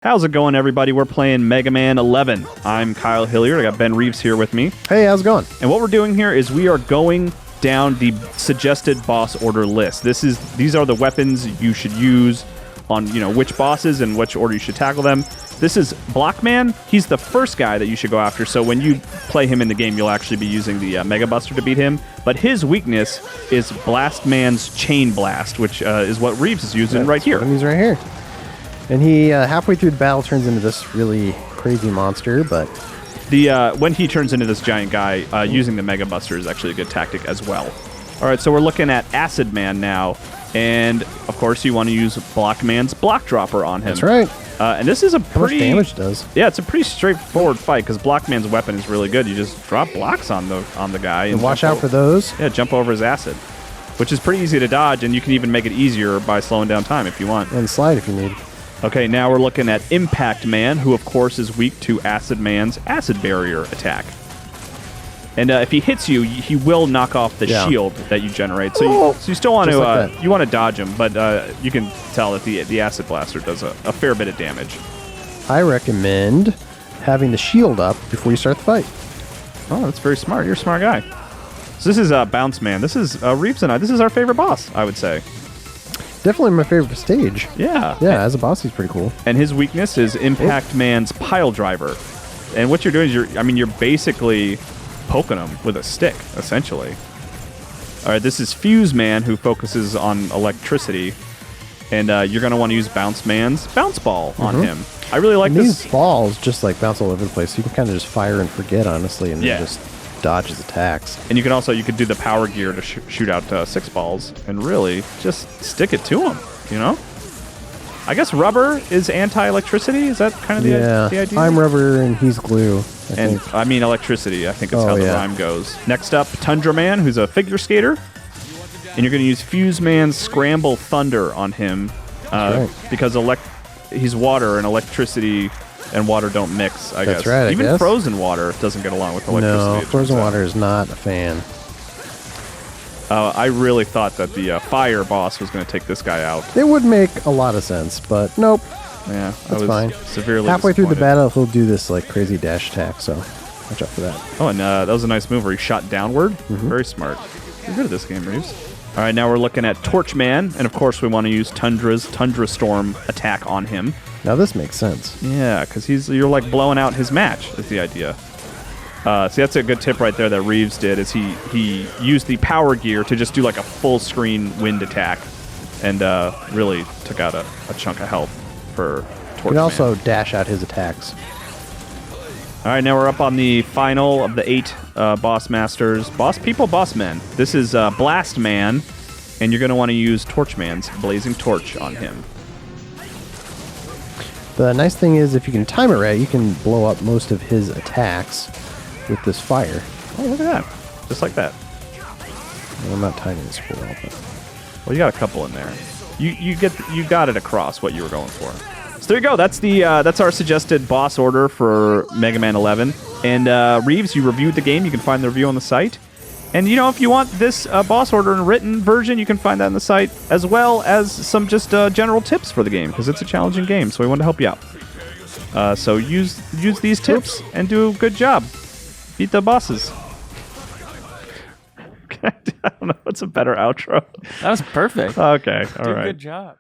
How's it going, everybody? We're playing Megaman 11. I'm Kyle Hilliard. I got Ben Reeves here with me. Hey, how's it going? And what we're doing here is we are going down the suggested boss order list. These are the weapons you should use on, which bosses and which order you should tackle them. This is Blockman. He's the first guy that you should go after, so when you play him in the game, you'll actually be using the Mega Buster to beat him. But his weakness is Blastman's Chain Blast, which is what Reeves is using right here. He's right here. And he, halfway through the battle, turns into this really crazy monster, but... When he turns into this giant guy, using the Mega Buster is actually a good tactic as well. All right, so we're looking at Acid Man now, and, of course, you want to use Blockman's Block Dropper on him. That's right. And this is a pretty... How much damage does? Yeah, it's a pretty straightforward fight, because Blockman's weapon is really good. You just drop blocks on the guy. And watch out for those. Yeah, jump over his acid, which is pretty easy to dodge, and you can even make it easier by slowing down time if you want. And slide if you need. Okay, now we're looking at Impact Man, who of course is weak to Acid Man's Acid Barrier attack. And if he hits you, he will knock off the shield that you generate. So you still want to you want to dodge him, but you can tell that the Acid Blaster does a fair bit of damage. I recommend having the shield up before you start the fight. Oh, that's very smart. You're a smart guy. So this is Bounce Man. This is Reeves and I. This is our favorite boss, I would say. Definitely my favorite stage. Yeah. Yeah, as a boss, he's pretty cool. And his weakness is Impact Man's Pile Driver. And what you're doing is you're basically poking him with a stick, essentially. All right, this is Fuse Man, who focuses on electricity. And you're going to want to use Bounce Man's Bounce Ball on him. I really like this. These balls just like bounce all over the place. You can kind of just fire and forget, honestly, and just dodge his attacks. And you could do the power gear to shoot out 6 balls and really just stick it to him, I guess rubber is anti-electricity. Is that kind of the idea? I'm rubber and he's glue. I mean electricity, I think is how the rhyme goes. Next up, Tundra Man, who's a figure skater. And you're going to use Fuse Man's Scramble Thunder on him because he's water and electricity and water don't mix, I guess. That's right, Even frozen water doesn't get along with electricity. No, frozen water is not a fan. I really thought that the fire boss was going to take this guy out. It would make a lot of sense, but nope. Yeah, that's fine. Severely halfway through the battle, he'll do this like crazy dash attack, so watch out for that. Oh, and that was a nice move where he shot downward. Very smart. You're good at this game, Reeves. All right, now we're looking at Torch Man, and of course we want to use Tundra's Tundra Storm attack on him. Now this makes sense. Yeah, because you're like blowing out his match is the idea. See, that's a good tip right there that Reeves did, is he used the power gear to just do like a full screen wind attack and really took out a chunk of health for Torch Man. You can also dash out his attacks. All right, now we're up on the final of the 8 boss masters. Boss men. This is Blast Man, and you're going to want to use Torch Man's Blazing Torch on him. The nice thing is, if you can time it right, you can blow up most of his attacks with this fire. Oh, look at that. Just like that. Well, I'm not timing this for well, but... Well, you got a couple in there. You got it across what you were going for. So there you go. That's our suggested boss order for Mega Man 11. And Reeves, you reviewed the game. You can find the review on the site. And if you want this boss order in written version, you can find that on the site, as well as some just general tips for the game, because it's a challenging game. So we want to help you out. So use these tips and do a good job. Beat the bosses. I don't know. What's a better outro? That was perfect. Okay. All right. Good job.